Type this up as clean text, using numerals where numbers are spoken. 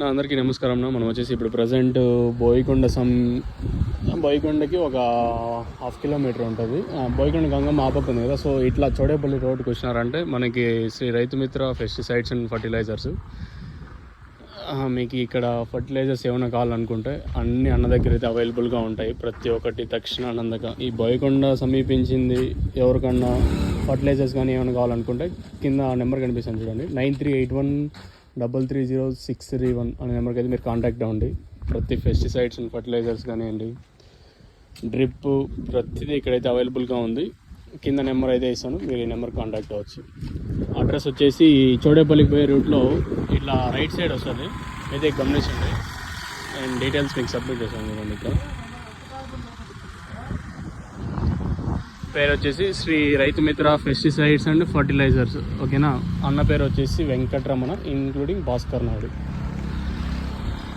అందరికీ నమస్కారం. మనం వచ్చేసి ఇప్పుడు ప్రజెంట్ బోయికొండకి ఒక 1/2 కిలోమీటర్ ఉంటుంది. బోయికొండ గంగమ్మ ఆపక్క ఉంది కదా. సో ఇట్లా చోడేపల్లి రోడ్డుకి వచ్చినారంటే మనకి Shri Rythu Mitra pesticides and fertilisers. మీకు ఇక్కడ ఫర్టిలైజర్స్ ఏమైనా కావాలనుకుంటే అన్ని అన్న దగ్గర అయితే అవైలబుల్గా ఉంటాయి. ప్రతి ఒక్కటి తక్షణ ఆనందక. ఈ బోయికొండ సమీపించింది ఎవరికన్నా ఫర్టిలైజర్స్ కానీ ఏమైనా కావాలనుకుంటే కింద నెంబర్ కనిపిస్తుంది చూడండి, 9381330631 అనే నెంబర్కి అయితే మీరు కాంటాక్ట్ అవ్వండి. ప్రతి పెస్టిసైడ్స్ అండ్ ఫర్టిలైజర్స్ కానివ్వండి, డ్రిప్, ప్రతిదీ ఇక్కడైతే అవైలబుల్గా ఉంది. కింద నెంబర్ అయితే ఇస్తాను, మీరు ఈ నెంబర్ కాంటాక్ట్ అవ్వచ్చు. అడ్రస్ వచ్చేసి చోడేపల్లికి పోయే రూట్లో ఇట్లా రైట్ సైడ్ వస్తుంది, అయితే గమనించండి. అండ్ డీటెయిల్స్ మీకు సబ్మిట్ చేశాను చూడండి. ఇక్కడ పేరు వచ్చేసి Shri Rythu Mitra pesticides and fertilisers, ఓకేనా. అన్న పేరు వచ్చేసి వెంకటరమణ, ఇంక్లూడింగ్ భాస్కర్ నాయుడు.